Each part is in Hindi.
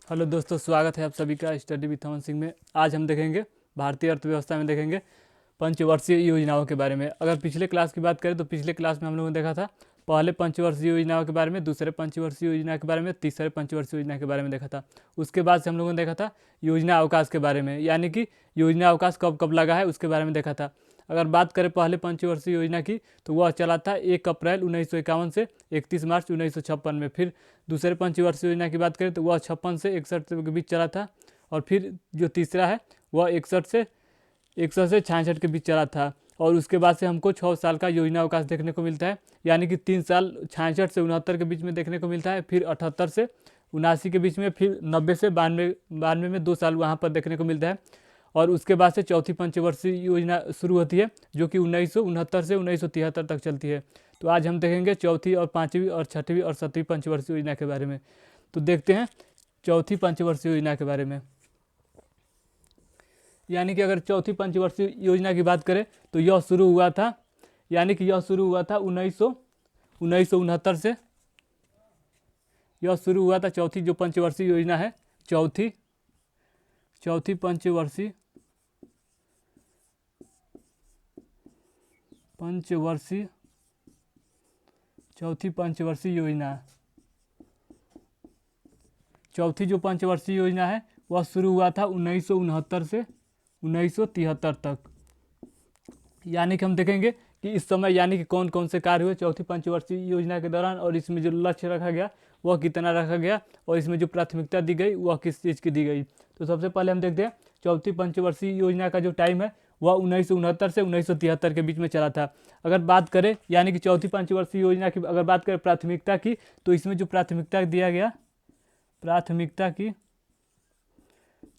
हेलो दोस्तों, स्वागत है आप सभी का स्टडी विथ अमन सिंह में। आज हम देखेंगे भारतीय अर्थव्यवस्था में देखेंगे पंचवर्षीय योजनाओं के बारे में। अगर पिछले क्लास की बात करें तो पिछले क्लास में हम लोगों ने देखा था पहले पंचवर्षीय योजनाओं के बारे में, दूसरे पंचवर्षीय योजना के बारे में, तीसरे पंचवर्षीय योजना के बारे में देखा था। उसके बाद से हम लोगों ने देखा था योजना अवकाश के बारे में, यानी कि योजना अवकाश कब कब लगा है उसके बारे में देखा था। अगर बात करें पहले पंचवर्षीय योजना की तो वह चला था 1 अप्रैल 1951 से 31 मार्च 1956 में। फिर दूसरे पंचवर्षीय योजना की बात करें तो वह 56 से 61 के बीच चला था। और फिर जो तीसरा है वह 61 से 66 के बीच चला था। और उसके बाद से हमको 6 साल का योजना अवकाश देखने को मिलता है, यानी कि 3 साल 66 से 69 के बीच में देखने को मिलता है, फिर 78 से 79 के बीच में, फिर 90 से 92 में 2 साल वहाँ पर देखने को मिलता है। और उसके बाद से चौथी पंचवर्षीय योजना शुरू होती है जो कि 1969 से 1973 तक चलती है। तो आज हम देखेंगे चौथी और पाँचवीं और छठवीं और सातवीं पंचवर्षीय योजना के बारे में। तो देखते हैं चौथी पंचवर्षीय योजना के बारे में। यानी कि अगर चौथी पंचवर्षीय योजना की बात करें तो यह शुरू हुआ था, यानी कि यह शुरू हुआ था 1969 से। यह शुरू हुआ था चौथी जो पंचवर्षीय योजना है, चौथी पंचवर्षीय चौथी पंचवर्षीय योजना। चौथी जो पंचवर्षीय योजना है वह शुरू हुआ था 1969 से 1973 तक। यानी कि हम देखेंगे कि इस समय यानी कि कौन कौन से कार्य हुए चौथी पंचवर्षीय योजना के दौरान, और इसमें जो लक्ष्य रखा गया वह कितना रखा गया, और इसमें जो प्राथमिकता दी गई वह किस चीज़ की दी गई। तो सबसे पहले हम देखते हैं चौथी पंचवर्षीय योजना का जो टाइम है वह 1969 से 1973 के बीच में चला था। अगर बात करें यानी कि चौथी पंचवर्षीय योजना की अगर बात करें प्राथमिकता की, तो इसमें जो प्राथमिकता दिया गया, प्राथमिकता की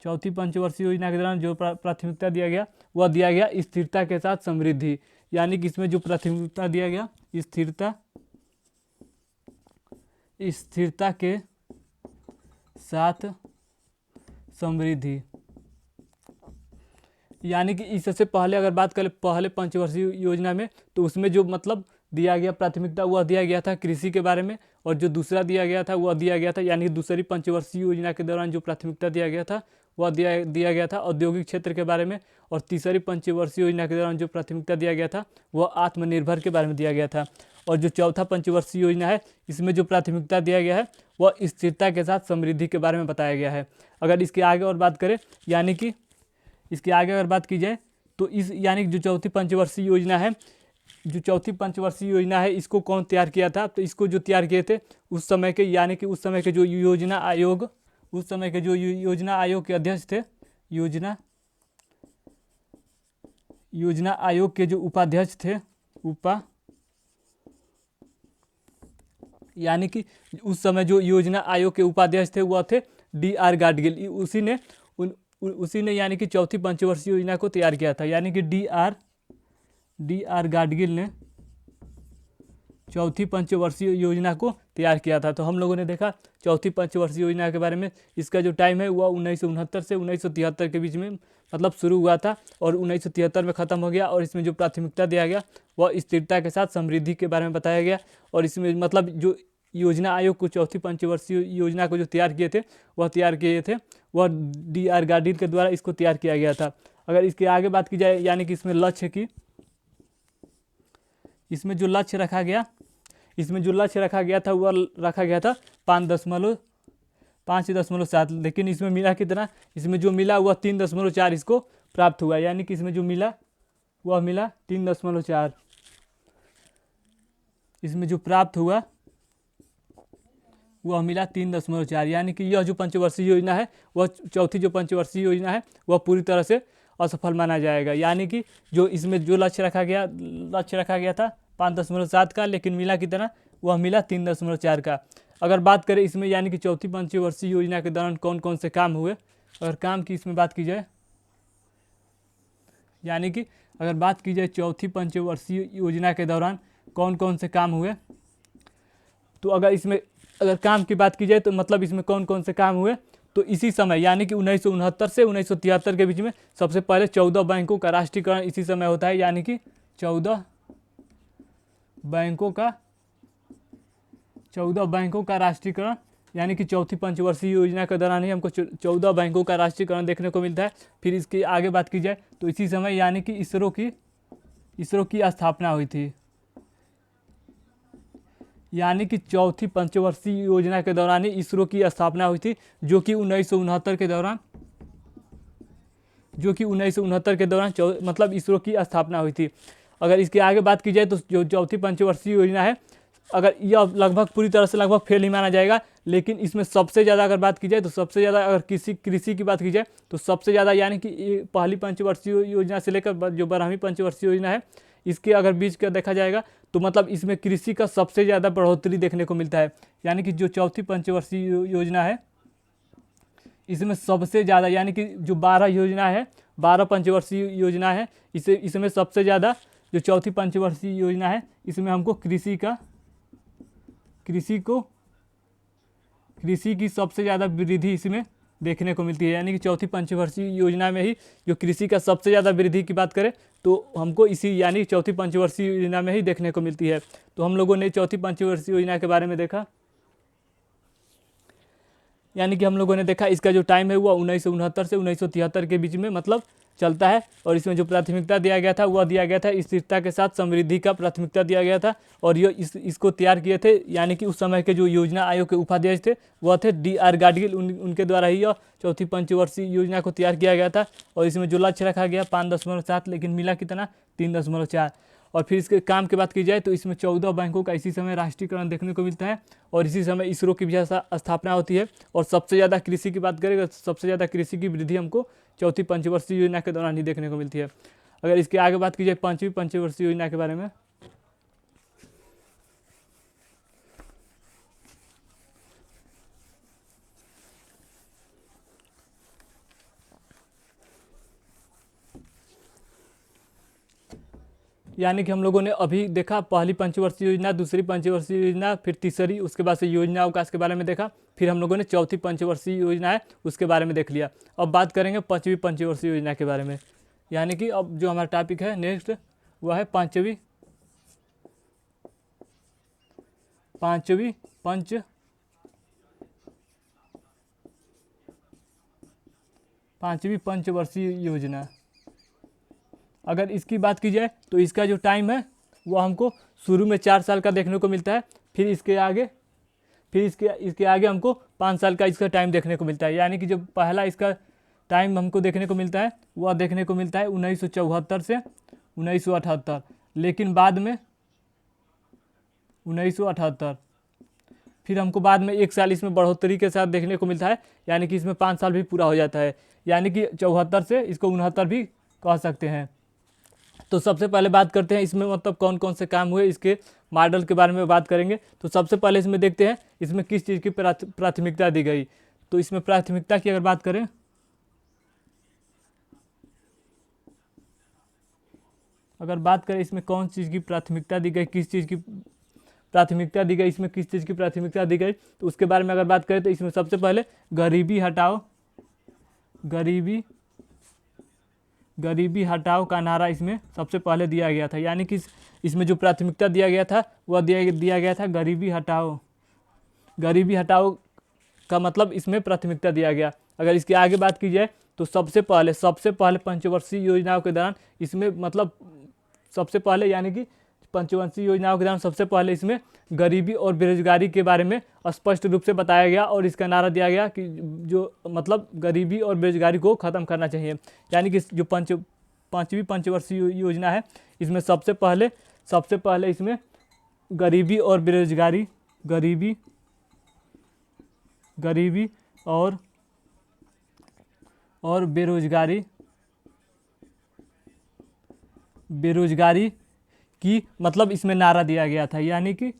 चौथी पंचवर्षीय योजना के दौरान जो प्राथमिकता दिया गया वह दिया गया स्थिरता के साथ समृद्धि। यानी कि इसमें जो प्राथमिकता दिया गया स्थिरता के साथ समृद्धि। यानी कि इससे पहले अगर बात करें पहले पंचवर्षीय योजना में तो उसमें जो मतलब दिया गया प्राथमिकता वह दिया गया था कृषि के बारे में, और जो दूसरा दिया गया था वह दिया गया था यानी कि दूसरी पंचवर्षीय योजना के दौरान जो प्राथमिकता दिया गया था वह दिया गया था औद्योगिक क्षेत्र के बारे में, और तीसरी पंचवर्षीय योजना के दौरान जो प्राथमिकता दिया गया था वह आत्मनिर्भर के बारे में दिया गया था। और जो चौथा पंचवर्षीय योजना है इसमें जो प्राथमिकता दिया गया है वह स्थिरता के साथ समृद्धि के बारे में बताया गया है। अगर इसके आगे और बात करें यानी कि इसके आगे अगर बात की जाए तो इस यानी कि जो चौथी पंचवर्षीय योजना है इसको कौन तैयार किया था, तो इसको जो तैयार किए थे उस समय के यानी कि उस समय के जो योजना आयोग के अध्यक्ष थे, योजना आयोग के जो उपाध्यक्ष थे यानी कि उस समय जो योजना आयोग के उपाध्यक्ष थे वह थे D.R. गाडगिल। उसी ने यानी कि चौथी पंचवर्षीय योजना को तैयार किया था। यानी कि D.R. गाडगिल ने चौथी पंचवर्षीय योजना को तैयार किया था। तो हम लोगों ने देखा चौथी पंचवर्षीय योजना के बारे में। इसका जो टाइम है वह 1969 से 1973 के बीच में मतलब शुरू हुआ था और 1973 में ख़त्म हो गया। और इसमें जो प्राथमिकता दिया गया वह स्थिरता के साथ समृद्धि के बारे में बताया गया। और इसमें मतलब जो योजना आयोग को चौथी पंचवर्षीय योजना को जो तैयार किए थे वह D.R. गाडगिल के द्वारा इसको तैयार किया गया था। अगर इसके आगे बात की जाए यानी कि इसमें जो लक्ष्य रखा गया था वह रखा गया था 5.7, लेकिन इसमें मिला कितना, इसमें जो मिला वह 3.4 इसको प्राप्त हुआ। यानी कि इसमें जो मिला वह मिला 3.4, इसमें जो प्राप्त हुआ वह मिला 3.4। यानी कि यह जो पंचवर्षीय योजना है वह चौथी जो पंचवर्षीय योजना है वह पूरी तरह से असफल माना जाएगा। यानी कि जो इसमें जो लक्ष्य रखा गया था 5.7 का, लेकिन मिला कितना, वह मिला 3.4 का। अगर बात करें इसमें यानी कि चौथी पंचवर्षीय योजना के दौरान कौन कौन से काम हुए, अगर काम की इसमें बात की जाए यानी कि अगर बात की जाए चौथी पंचवर्षीय योजना के दौरान कौन कौन से काम हुए, तो अगर काम की बात की जाए तो मतलब इसमें कौन कौन से काम हुए, तो इसी समय यानी कि 1969 से 1973 के बीच में सबसे पहले 14 बैंकों का राष्ट्रीयकरण इसी समय होता है। यानी कि 14 बैंकों का राष्ट्रीयकरण यानी कि चौथी पंचवर्षीय योजना के दौरान ही हमको 14 बैंकों का राष्ट्रीयकरण देखने को मिलता है। फिर इसकी आगे बात की जाए तो इसी समय यानी कि इसरो की स्थापना हुई थी। यानी कि चौथी पंचवर्षीय योजना के दौरान ही इसरो की स्थापना हुई थी, जो कि 1969 के दौरान मतलब इसरो की स्थापना हुई थी। अगर इसके आगे बात की जाए तो जो चौथी पंचवर्षीय योजना है, अगर यह लगभग पूरी तरह से लगभग फेल ही माना जाएगा, लेकिन इसमें सबसे ज़्यादा अगर बात की जाए तो सबसे ज़्यादा अगर कृषि की बात की जाए तो सबसे ज़्यादा यानी कि पहली पंचवर्षीय योजना से लेकर जो 12वीं पंचवर्षीय योजना है, इसके अगर बीच का देखा जाएगा तो मतलब इसमें कृषि का सबसे ज़्यादा बढ़ोतरी देखने को मिलता है। यानी कि जो चौथी पंचवर्षीय योजना है, इसमें सबसे ज़्यादा यानी कि जो 12 योजना है, 12 पंचवर्षीय योजना है, इसमें सबसे ज़्यादा जो चौथी पंचवर्षीय योजना है, इसमें हमको कृषि की सबसे ज़्यादा वृद्धि इसमें देखने को मिलती है। यानी कि चौथी पंचवर्षीय योजना में ही जो कृषि का सबसे ज़्यादा वृद्धि की बात करें तो हमको इसी यानी चौथी पंचवर्षीय योजना में ही देखने को मिलती है। तो हम लोगों ने चौथी पंचवर्षीय योजना के बारे में देखा, यानी कि हम लोगों ने देखा इसका जो टाइम है वह 1969 से 1973 के बीच में मतलब चलता है। और इसमें जो प्राथमिकता दिया गया था वह दिया गया था स्थिरता के साथ समृद्धि का प्राथमिकता दिया गया था। और ये इसको तैयार किए थे, यानी कि उस समय के जो योजना आयोग के उपाध्यक्ष थे वह थे D.R. गाडगिल। उनके द्वारा ही यह चौथी पंचवर्षीय योजना को तैयार किया गया था। और इसमें जो लक्ष्य रखा गया 5.7, लेकिन मिला कितना 3.4। और फिर इसके काम की बात की जाए तो इसमें 14 बैंकों का इसी समय राष्ट्रीयकरण देखने को मिलता है। और इसी समय इसरो की भी स्थापना होती है। और सबसे ज़्यादा कृषि की बात करें तो सबसे ज़्यादा कृषि की वृद्धि हमको चौथी पंचवर्षीय योजना के दौरान ही देखने को मिलती है। अगर इसके आगे बात की जाए पाँचवीं पंचवर्षीय योजना के बारे में, यानी कि हम लोगों ने अभी देखा पहली पंचवर्षीय योजना, दूसरी पंचवर्षीय योजना, फिर तीसरी, उसके बाद से योजना अवकाश के बारे में देखा। फिर हम लोगों ने चौथी पंचवर्षीय योजना है उसके बारे में देख लिया। अब बात करेंगे पाँचवीं पंचवर्षीय योजना के बारे में। यानी कि अब जो हमारा टॉपिक है नेक्स्ट वह है पाँचवीं पंचवर्षीय योजना। अगर इसकी बात की जाए तो इसका जो टाइम है वो हमको शुरू में 4 साल का देखने को मिलता है। फिर इसके आगे हमको 5 साल का इसका टाइम देखने को मिलता है। यानी कि जो पहला इसका टाइम हमको देखने को मिलता है वह देखने को मिलता है 1974 से 1978, लेकिन बाद में 1978 फिर हमको बाद में 1 साल इसमें बढ़ोतरी के साथ देखने को मिलता है। यानी कि इसमें 5 साल भी पूरा हो जाता है। यानी कि 74 से इसको 69 भी कह सकते हैं। तो सबसे पहले बात करते हैं इसमें मतलब कौन कौन से काम हुए, इसके मॉडल के बारे में बात करेंगे। तो सबसे पहले इसमें देखते हैं इसमें किस चीज़ की प्राथमिकता दी गई। तो इसमें प्राथमिकता की अगर बात करें, इसमें कौन चीज़ की प्राथमिकता दी गई, किस चीज़ की प्राथमिकता दी गई, इसमें किस चीज़ की प्राथमिकता दी गई, तो उसके बारे में अगर बात करें तो इसमें सबसे पहले गरीबी हटाओ का नारा इसमें सबसे पहले दिया गया था। यानी कि इसमें जो प्राथमिकता दिया गया था वह दिया गया था गरीबी हटाओ का मतलब इसमें प्राथमिकता दिया गया। अगर इसकी आगे बात की जाए तो सबसे पहले पंचवर्षीय योजनाओं के दौरान इसमें मतलब सबसे पहले यानी कि पंचवर्षीय योजनाओं के दौरान सबसे पहले इसमें गरीबी और बेरोजगारी के बारे में स्पष्ट रूप से बताया गया। और इसका नारा दिया गया कि जो मतलब गरीबी और बेरोजगारी को ख़त्म करना चाहिए। यानी कि जो पाँचवीं पंचवर्षीय योजना है इसमें सबसे पहले इसमें गरीबी और बेरोजगारी और बेरोजगारी की मतलब इसमें नारा दिया गया था। यानी कि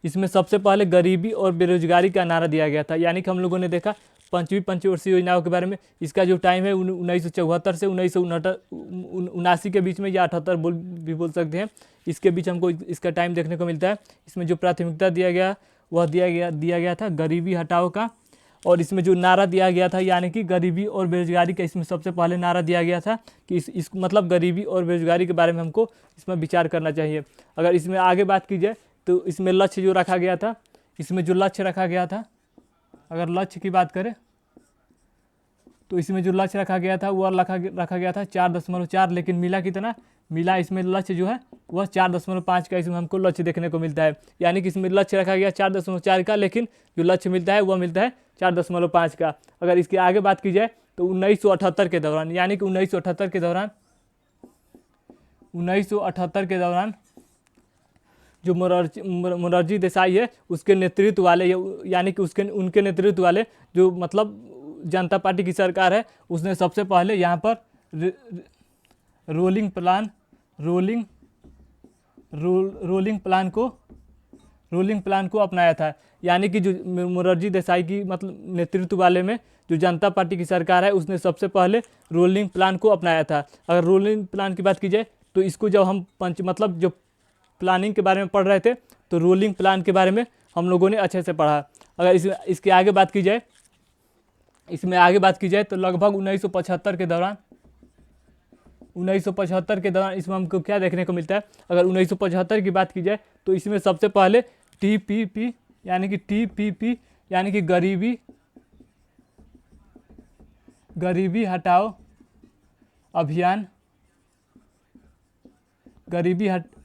इसमें सबसे पहले गरीबी और बेरोजगारी का नारा दिया गया था। यानी कि हम लोगों ने देखा पाँचवीं पंचवर्षीय योजनाओं के बारे में, इसका जो टाइम है 1974 से 1979 के बीच में, या 78 भी बोल सकते हैं, इसके बीच हमको इसका टाइम देखने को मिलता है। इसमें जो प्राथमिकता दिया गया वह दिया गया था गरीबी हटाओ का। और इसमें जो नारा दिया गया था यानी कि गरीबी और बेरोजगारी का इसमें सबसे पहले नारा दिया गया था कि इस मतलब गरीबी और बेरोजगारी के बारे में हमको इसमें विचार करना चाहिए। अगर इसमें आगे बात की जाए तो इसमें लक्ष्य जो रखा गया था, इसमें जो लक्ष्य रखा गया था, अगर लक्ष्य की बात करें तो इसमें जो लक्ष्य रखा गया था वह रखा गया था 4.4, लेकिन मिला कितना, मिला इसमें लक्ष्य जो है वह 4.5 का इसमें हमको लक्ष्य देखने को मिलता है। यानी कि इसमें लक्ष्य रखा गया 4.4 का, लेकिन जो लक्ष्य मिलता है वह मिलता है 4.5 का। अगर इसके आगे बात की जाए तो 1978 के दौरान, यानी कि 1978 के दौरान जो मोरारजी देसाई है उसके नेतृत्व वाले, यानी कि उनके नेतृत्व वाले जो मतलब जनता पार्टी की सरकार है, उसने सबसे पहले यहाँ पर रोलिंग प्लान को अपनाया था। यानी कि जो मोरारजी देसाई की मतलब नेतृत्व वाले में जो जनता पार्टी की सरकार है उसने सबसे पहले रोलिंग प्लान को अपनाया था। अगर रोलिंग प्लान की बात की जाए तो इसको जब हम मतलब जो प्लानिंग के बारे में पढ़ रहे थे तो रोलिंग प्लान के बारे में हम लोगों ने अच्छे से पढ़ा। अगर इसके आगे बात की जाए, इसमें आगे बात की जाए तो लगभग 1975 के दौरान इसमें हमको क्या देखने को मिलता है। अगर 1975 की बात की जाए तो इसमें सबसे पहले टीपीपी यानी कि गरीबी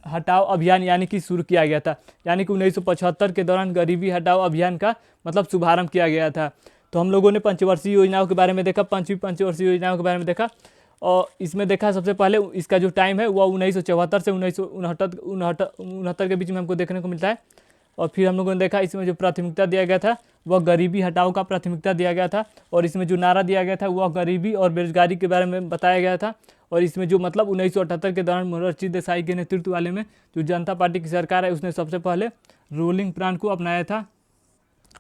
हटाओ अभियान यानी कि शुरू किया गया था। यानी कि 1975 के दौरान गरीबी हटाओ अभियान का मतलब शुभारंभ किया गया था। तो हम लोगों ने पंचवर्षीय योजनाओं के बारे में देखा, पांचवी पंचवर्षीय योजनाओं के बारे में देखा, और इसमें देखा सबसे पहले इसका जो टाइम है वह 1974 से 1969 के बीच में हमको देखने को मिलता है। और फिर हम लोगों ने देखा इसमें जो प्राथमिकता दिया गया था वह गरीबी हटाओ का प्राथमिकता दिया गया था, और इसमें जो नारा दिया गया था वह गरीबी और बेरोजगारी के बारे में बताया गया था। और इसमें जो मतलब 1978 के दौरान मोरारजी देसाई के नेतृत्व वाले में जो जनता पार्टी की सरकार है उसने सबसे पहले रोलिंग प्लान को अपनाया था।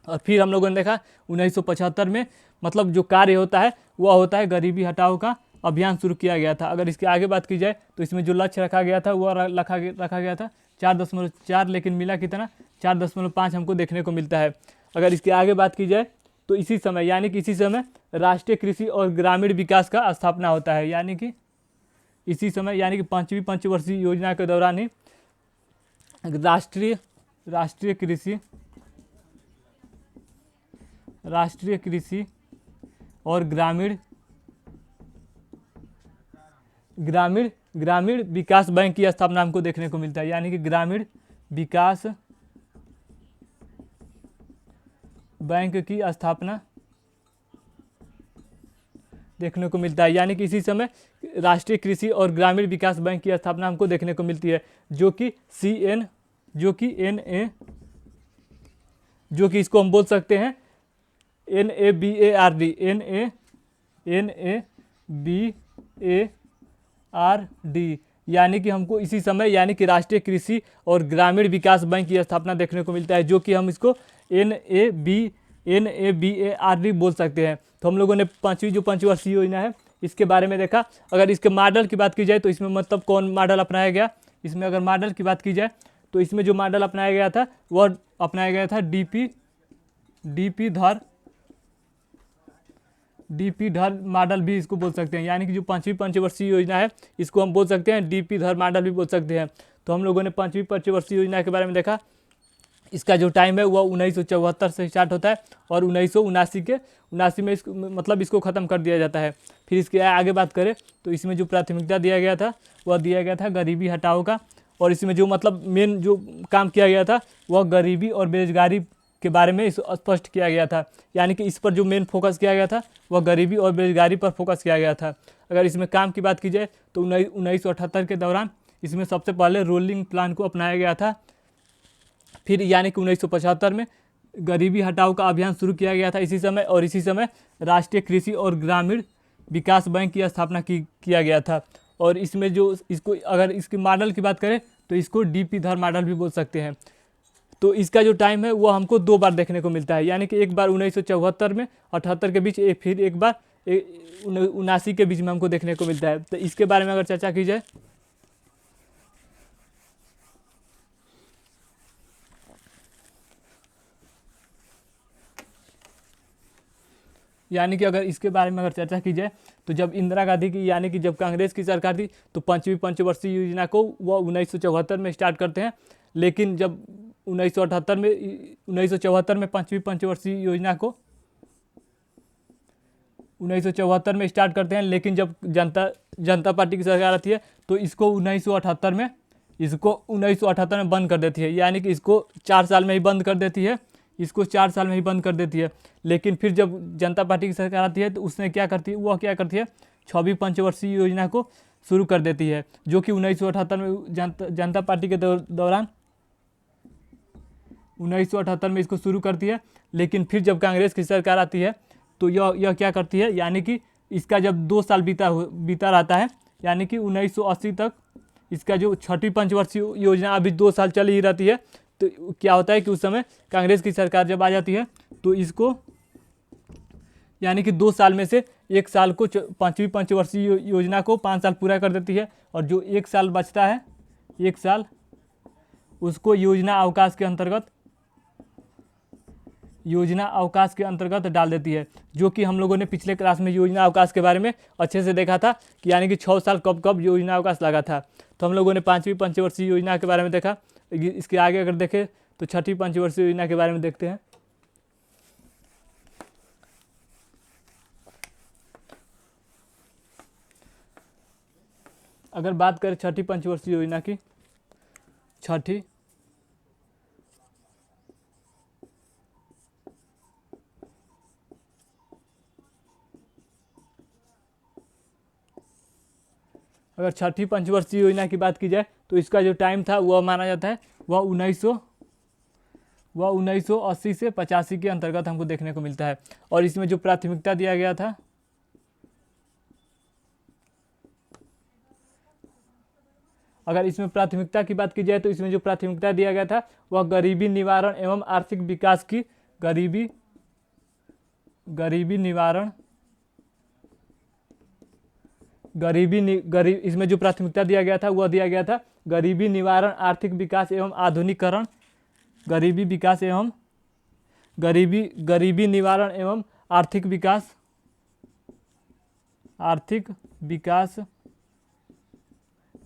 और फिर हम लोगों ने देखा 1975 में मतलब जो कार्य होता है वह होता है गरीबी हटाओ का अभियान शुरू किया गया था। अगर इसकी आगे बात की जाए तो इसमें जो लक्ष्य रखा गया था वह रखा गया था 4.4, लेकिन मिला कितना, 4.5 हमको देखने को मिलता है। अगर इसकी आगे बात की जाए तो इसी समय राष्ट्रीय कृषि और ग्रामीण विकास का स्थापना होता है। यानी कि इसी समय यानी कि पांचवी पंचवर्षीय योजना के दौरान ही राष्ट्रीय कृषि और ग्रामीण विकास बैंक की स्थापना हमको देखने को मिलता है। यानी कि ग्रामीण विकास बैंक की स्थापना देखने को मिलता है। यानी कि इसी समय राष्ट्रीय कृषि और ग्रामीण विकास बैंक की स्थापना हमको देखने को मिलती है, जो कि इसको हम बोल सकते हैं NABARD, यानी कि हमको इसी समय यानी कि राष्ट्रीय कृषि और ग्रामीण विकास बैंक की स्थापना देखने को मिलता है, जो कि हम इसको NABARD बोल सकते हैं। तो हम लोगों ने पांचवी पंचवर्षीय योजना है इसके बारे में देखा। अगर इसके मॉडल की बात की जाए तो इसमें मतलब कौन मॉडल अपनाया गया, इसमें अगर मॉडल की बात की जाए तो इसमें जो मॉडल अपनाया गया था वह अपनाया गया था डीपी धर मॉडल भी इसको बोल सकते हैं। यानी कि जो पांचवी पंचवर्षीय योजना है इसको हम बोल सकते हैं डीपी धर मॉडल भी बोल सकते हैं। तो हम लोगों ने पांचवी पंचवर्षीय योजना के बारे में देखा। इसका जो टाइम है वह 1974 से स्टार्ट होता है और 1979 में इसको ख़त्म कर दिया जाता है। फिर इसके आगे बात करें तो इसमें जो प्राथमिकता दिया गया था वह दिया गया था गरीबी हटाओ का, और इसमें जो मतलब मेन जो काम किया गया था वह गरीबी और बेरोजगारी के बारे में स्पष्ट किया गया था। यानी कि इस पर जो मेन फोकस किया गया था वह गरीबी और बेरोजगारी पर फोकस किया गया था। अगर इसमें काम की बात की जाए तो 1978 के दौरान इसमें सबसे पहले रोलिंग प्लान को अपनाया गया था। फिर यानी कि 1975 में गरीबी हटाओ का अभियान शुरू किया गया था इसी समय, और इसी समय राष्ट्रीय कृषि और ग्रामीण विकास बैंक की स्थापना किया गया था। और इसमें जो इसको अगर इसकी मॉडल की बात करें तो इसको डीपी धर मॉडल भी बोल सकते हैं। तो इसका जो टाइम है वो हमको 2 बार देखने को मिलता है, यानी कि एक बार 1974 में 78 के बीच, फिर एक बार 79 के बीच में हमको देखने को मिलता है। तो इसके बारे में अगर चर्चा की जाए यानी कि अगर इसके बारे में अगर चर्चा की जाए तो जब इंदिरा गांधी की यानी कि जब कांग्रेस की सरकार थी तो पांचवी पंचवर्षीय योजना को वह 1974 में स्टार्ट करते हैं। लेकिन जब 1978 में 1974 में पाँचवीं पंचवर्षीय योजना को 1974 में स्टार्ट करते हैं, लेकिन जब जनता पार्टी की सरकार आती है तो इसको 1978 में बंद कर देती है, यानी कि इसको 4 साल में ही बंद कर देती है, इसको 4 साल में ही बंद कर देती है। लेकिन फिर जब जनता पार्टी की सरकार आती है तो उसने क्या करती है, वह क्या करती है, 6वीं पंचवर्षीय योजना को शुरू कर देती है, जो कि 1978 में जनता पार्टी के दौरान 1978 में इसको शुरू करती है। लेकिन फिर जब कांग्रेस की सरकार आती है तो यह क्या करती है, यानी कि इसका जब 2 साल बीता रहता है, यानी कि 1980 तक इसका जो 6वीं पंचवर्षीय योजना अभी 2 साल चल ही रहती है, तो क्या होता है कि उस समय कांग्रेस की सरकार जब आ जाती है तो इसको यानी कि 2 साल में से 1 साल को 5वीं पंचवर्षीय योजना को 5 साल पूरा कर देती है, और जो 1 साल बचता है, 1 साल उसको योजना अवकाश के अंतर्गत डाल देती है, जो कि हम लोगों ने पिछले क्लास में योजना अवकाश के बारे में अच्छे से देखा था कि यानी कि 6 साल कब कब योजना अवकाश लगा था। तो हम लोगों ने 5वीं पंचवर्षीय योजना के बारे में देखा। इसके आगे अगर देखें तो 6वीं पंचवर्षीय योजना के बारे में देखते हैं। अगर बात करें 6वीं पंचवर्षीय योजना की, अगर 6वीं पंचवर्षीय योजना की बात की जाए तो इसका जो टाइम था वह माना जाता है वह 1980 से 85 के अंतर्गत हमको देखने को मिलता है। और इसमें जो प्राथमिकता दिया गया था, अगर इसमें प्राथमिकता की बात की जाए तो इसमें जो प्राथमिकता दिया गया था वह गरीबी निवारण एवं आर्थिक विकास की इसमें जो प्राथमिकता दिया गया था वह दिया गया था गरीबी निवारण, आर्थिक विकास एवं आधुनिकीकरण, गरीबी निवारण एवं आर्थिक विकास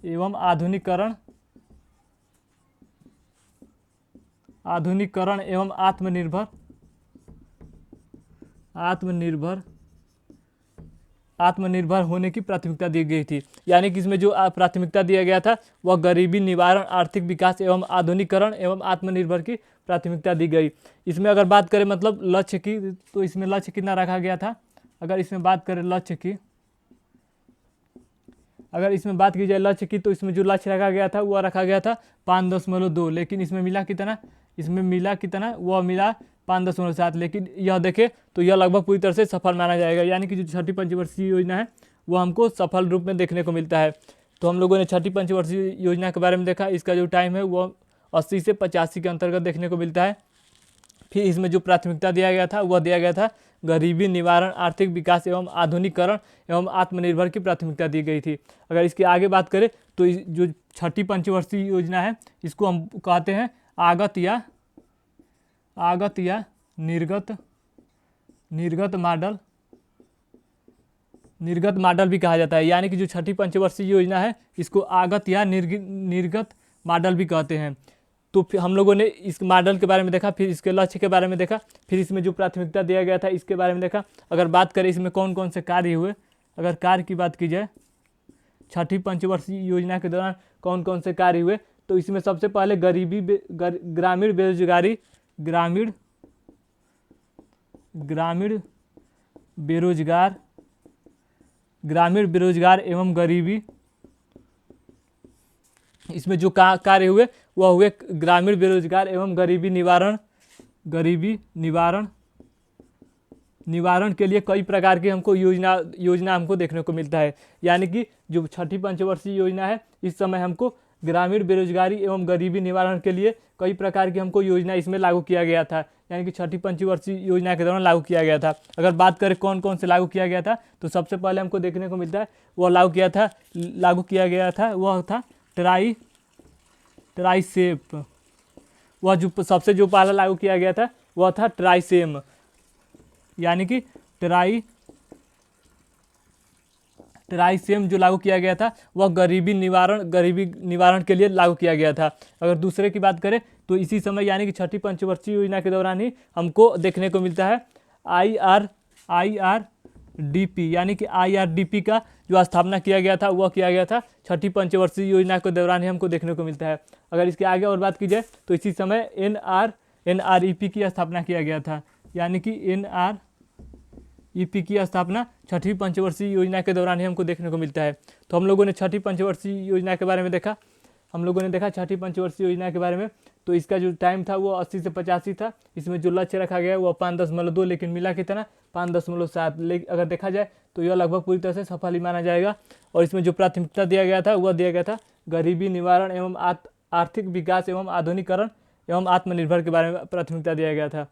एवं आधुनिकीकरण एवं आत्मनिर्भर होने की प्राथमिकता दी गई थी। यानी कि इसमें जो प्राथमिकता दिया गया था वह गरीबी निवारण, आर्थिक विकास एवं आधुनिकीकरण एवं आत्मनिर्भर की प्राथमिकता दी गई। इसमें अगर बात करें मतलब लक्ष्य की, तो इसमें लक्ष्य कितना रखा गया था, अगर इसमें बात करें लक्ष्य की, अगर इसमें बात की जाए लक्ष्य की, तो इसमें जो लक्ष्य रखा गया था वह रखा गया था 5.2, लेकिन इसमें मिला कितना, वह मिला 5.7। लेकिन यह देखें तो यह लगभग पूरी तरह से सफल माना जाएगा, यानी कि जो 6वीं पंचवर्षीय योजना है वह हमको सफल रूप में देखने को मिलता है। तो हम लोगों ने 6वीं पंचवर्षीय योजना के बारे में देखा। इसका जो टाइम है वह 80 से 85 के अंतर्गत देखने को मिलता है। फिर इसमें जो प्राथमिकता दिया गया था वह दिया गया था गरीबी निवारण, आर्थिक विकास एवं आधुनिकीकरण एवं आत्मनिर्भर की प्राथमिकता दी गई थी। अगर इसकी आगे बात करें तो जो 6वीं पंचवर्षीय योजना है इसको हम कहते हैं आगत या निर्गत मॉडल भी कहा जाता है। यानी कि जो 6वीं पंचवर्षीय योजना है इसको आगत या निर्गत मॉडल भी कहते हैं। तो फिर हम लोगों ने इस मॉडल के बारे में देखा, फिर इसके लक्ष्य के बारे में देखा, फिर इसमें जो प्राथमिकता दिया गया था इसके बारे में देखा। अगर बात करें इसमें कौन कौन से कार्य हुए, अगर कार्य की बात की जाए 6वीं पंचवर्षीय योजना के दौरान कौन कौन से कार्य हुए, तो इसमें सबसे पहले ग्रामीण बेरोजगार एवं गरीबी, इसमें जो कार्य हुए वह हुए ग्रामीण बेरोजगार एवं गरीबी निवारण के लिए कई प्रकार की हमको योजना हमको देखने को मिलता है। यानी कि जो 6वीं पंचवर्षीय योजना है इस समय हमको ग्रामीण बेरोजगारी एवं गरीबी निवारण के लिए कई प्रकार की हमको योजना इसमें लागू किया गया था, यानी कि 6वीं पंचवर्षीय योजना के दौरान लागू किया गया था। अगर बात करें कौन कौन से लागू किया गया था, तो सबसे पहले हमको देखने को मिलता है वह लागू किया गया था वह था ट्राइसेप। वह जो सबसे जो पहला लागू किया गया था वह था ट्राइसेम, यानी कि ट्राइसेम जो लागू किया गया था वह गरीबी निवारण के लिए लागू किया गया था। अगर दूसरे की बात करें तो इसी समय यानी कि छठी पंचवर्षीय योजना के दौरान ही हमको देखने को मिलता है IRDP, यानी कि IRDP का जो स्थापना किया गया था वह किया गया था छठी पंचवर्षीय योजना के दौरान ही हमको देखने को मिलता है। अगर इसके आगे और बात की जाए तो इसी समय NREP की स्थापना किया गया था, यानी कि NREP की स्थापना छठी पंचवर्षीय योजना के दौरान ही हमको देखने को मिलता है। तो हम लोगों ने छठी पंचवर्षीय योजना के बारे में देखा, छठी पंचवर्षीय योजना के बारे में। तो इसका जो टाइम था वो 80 से 85 था। इसमें जो लक्ष्य रखा गया वो 5.2, लेकिन मिला कितना 5.7। लेकिन अगर देखा जाए तो यह लगभग पूरी तरह से सफल ही माना जाएगा। और इसमें जो प्राथमिकता दिया गया था वह दिया गया था गरीबी निवारण एवं आर्थिक विकास एवं आधुनिकीकरण एवं आत्मनिर्भर के बारे में प्राथमिकता दिया गया था।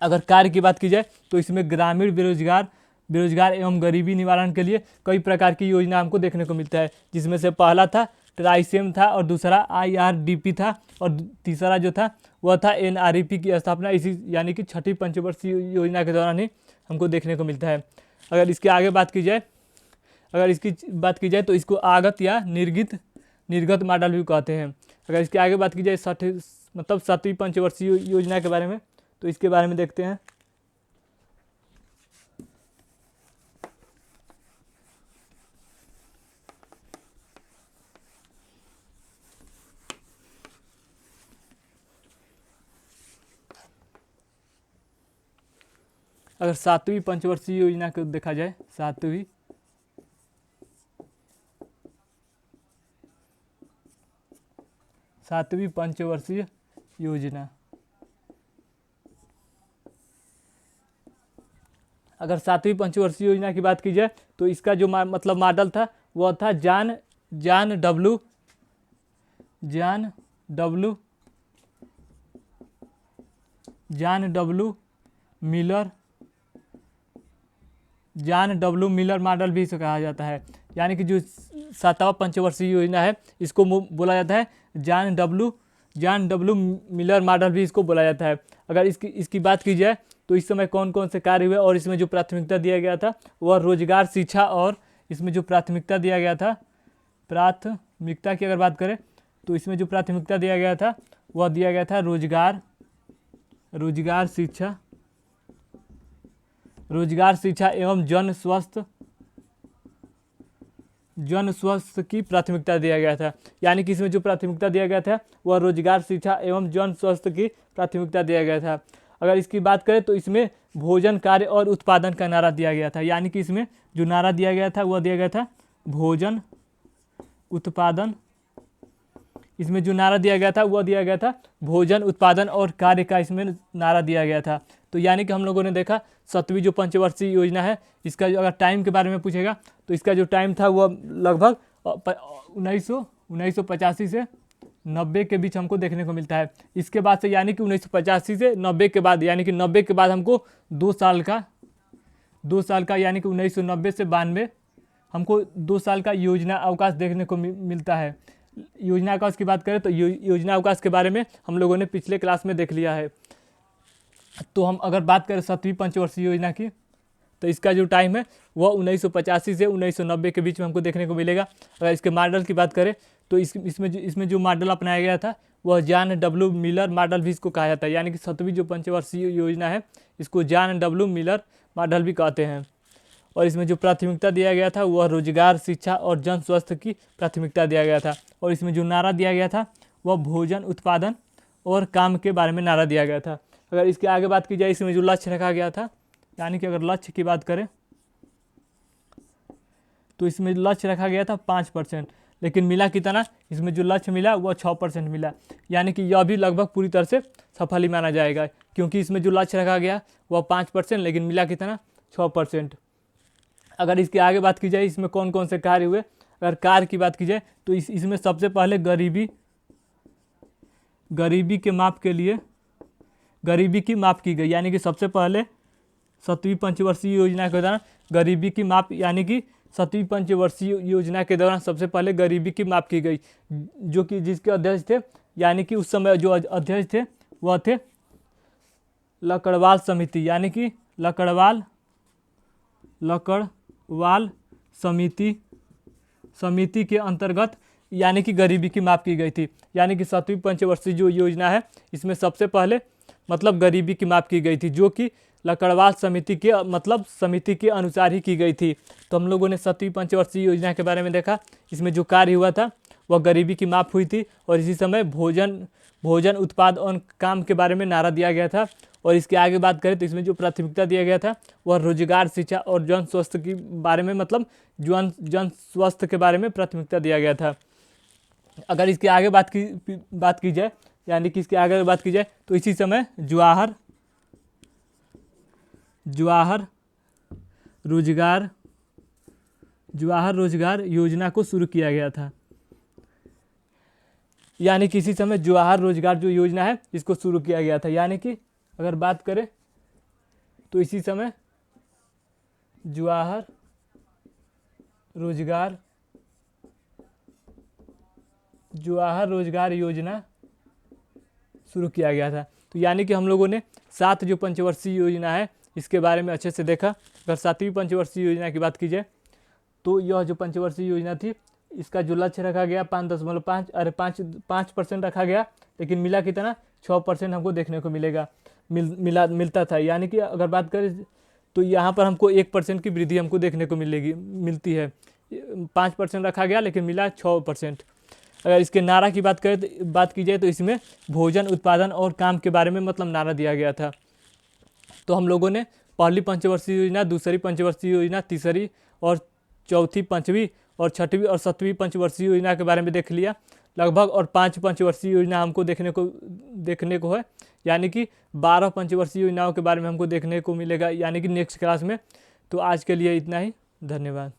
अगर कार्य की बात की जाए तो इसमें ग्रामीण बेरोजगार एवं गरीबी निवारण के लिए कई प्रकार की योजना हमको देखने को मिलता है, जिसमें से पहला था ट्राइसेम था, और दूसरा IRDP था, और तीसरा जो था वह था NREP की स्थापना इसी यानी कि छठी पंचवर्षीय योजना के दौरान ही हमको देखने को मिलता है। अगर इसकी आगे बात की जाए तो इसको आगत या निर्गत मॉडल भी कहते हैं। अगर इसके आगे बात की जाए सातवीं पंचवर्षीय योजना के बारे में, तो इसके बारे में देखते हैं। अगर सातवीं पंचवर्षीय योजना को देखा जाए, सातवीं पंचवर्षीय योजना, अगर सातवीं पंचवर्षीय योजना की बात की जाए तो इसका जो मतलब मॉडल था वह था जॉन डब्ल्यू मिलर मॉडल भी इसे कहा जाता है। यानी कि जो सातवां पंचवर्षीय योजना है इसको बोला जाता है जॉन डब्ल्यू मिलर मॉडल भी इसको बोला जाता है। अगर इसकी बात की जाए तो इस समय कौन कौन से कार्य हुए और इसमें जो प्राथमिकता दिया गया था वह रोजगार, शिक्षा, और इसमें जो प्राथमिकता दिया गया था, प्राथमिकता की अगर बात करें तो इसमें जो प्राथमिकता दिया गया था वह दिया गया था रोजगार, शिक्षा एवं जन स्वास्थ्य की प्राथमिकता दिया गया था। यानी कि इसमें जो प्राथमिकता दिया गया था वह रोजगार, शिक्षा एवं जन स्वास्थ्य की प्राथमिकता दिया गया था। अगर इसकी बात करें तो इसमें भोजन, कार्य और उत्पादन का नारा दिया गया था। यानी कि इसमें जो नारा दिया गया था वह दिया गया था भोजन, उत्पादन। इसमें जो नारा दिया गया था वह दिया गया था भोजन, उत्पादन और कार्य का इसमें नारा दिया गया था। तो यानी कि हम लोगों ने देखा सातवीं जो पंचवर्षीय योजना है इसका जो अगर टाइम के बारे में पूछेगा तो इसका जो टाइम था वह लगभग 1985 से 90 के बीच हमको देखने को मिलता है। इसके बाद से यानी कि 1985 से 90 के बाद, यानी कि 90 के बाद हमको 2 साल का यानी कि 1990 से 92 हमको 2 साल का योजना अवकाश देखने को मिलता है। योजना अवकाश की बात करें तो योजना अवकाश के बारे में हम लोगों ने पिछले क्लास में देख लिया है। तो हम अगर बात करें सातवीं पंचवर्षीय योजना की तो इसका जो टाइम है वह 1985 से 1990 के बीच में हमको देखने को मिलेगा। अगर इसके मॉडल की बात करें तो इसमें जो मॉडल अपनाया गया था वह जॉन डब्ल्यू मिलर मॉडल भी इसको कहा जाता है। यानी कि सातवीं जो पंचवर्षीय योजना है इसको जॉन डब्ल्यू मिलर मॉडल भी कहते हैं। और इसमें जो प्राथमिकता दिया गया था वह रोजगार, शिक्षा और जन स्वास्थ्य की प्राथमिकता दिया गया था। और इसमें जो नारा दिया गया था वह भोजन, उत्पादन और काम के बारे में नारा दिया गया था। अगर इसके आगे बात की जाए इसमें जो लक्ष्य रखा गया था, यानी कि अगर लक्ष्य की बात करें तो इसमें लक्ष्य रखा गया था 5%, लेकिन मिला कितना, इसमें जो लक्ष्य मिला वह 6% मिला। यानी कि यह भी लगभग पूरी तरह से सफल ही माना जाएगा, क्योंकि इसमें जो लक्ष्य रखा गया वह 5%, लेकिन मिला कितना 6%। अगर इसके आगे बात की जाए इसमें कौन कौन से कार्य हुए, अगर कार्य की बात की जाए तो इसमें सबसे पहले गरीबी के माप के लिए गरीबी की माप की गई। यानी कि सबसे पहले सातवीं पंचवर्षीय योजना के दौरान गरीबी की माप, यानी कि सातवीं पंचवर्षीय योजना के दौरान सबसे पहले गरीबी की माप की गई, जो कि जिसके अध्यक्ष थे, यानी कि उस समय जो अध्यक्ष थे वह थे लकड़वाल समिति। यानी कि लकड़वाल समिति के अंतर्गत यानी कि गरीबी की माप की गई थी। यानी कि 7वीं पंचवर्षीय जो योजना है इसमें सबसे पहले मतलब गरीबी की माप की गई थी, जो कि लकड़वाल समिति के समिति के अनुसार ही की गई थी। तो हम लोगों ने 7वीं पंचवर्षीय योजना के बारे में देखा। इसमें जो कार्य हुआ था वह गरीबी की माप हुई थी और इसी समय भोजन उत्पाद और काम के बारे में नारा दिया गया था। और इसके आगे बात करें तो इसमें जो प्राथमिकता दिया गया था वह रोजगार, शिक्षा और जन स्वास्थ्य के बारे में जन स्वास्थ्य के बारे में प्राथमिकता दिया गया था। अगर इसके आगे बात की जाए यानी कि इसके आगे बात की जाए तो इसी समय जवाहर रोजगार योजना को शुरू किया गया था। यानी कि इसी समय जवाहर रोजगार जो योजना है इसको शुरू किया गया था। यानी कि अगर बात करें तो इसी समय जवाहर रोजगार योजना शुरू किया गया था। तो यानी कि हम लोगों ने 7 जो पंचवर्षीय योजना है इसके बारे में अच्छे से देखा। अगर 7वीं पंचवर्षीय योजना की बात की जाए तो यह जो पंचवर्षीय योजना थी इसका जो लक्ष्य रखा गया 5% रखा गया, लेकिन मिला कितना 6% हमको देखने को मिलता था। यानी कि अगर बात करें तो यहाँ पर हमको 1% की वृद्धि हमको देखने को मिलती है। 5% रखा गया लेकिन मिला 6%। अगर इसके नारा की बात की जाए तो इसमें भोजन उत्पादन और काम के बारे में नारा दिया गया था। तो हम लोगों ने पहली पंचवर्षीय योजना, दूसरी पंचवर्षीय योजना, तीसरी और चौथी, पाँचवीं और छठवीं और 7वीं पंचवर्षीय योजना के बारे में देख लिया लगभग। और 5 पंचवर्षीय योजना हमको देखने को है। यानी कि 12 पंचवर्षीय योजनाओं के बारे में हमको देखने को मिलेगा यानी कि नेक्स्ट क्लास में। तो आज के लिए इतना ही, धन्यवाद।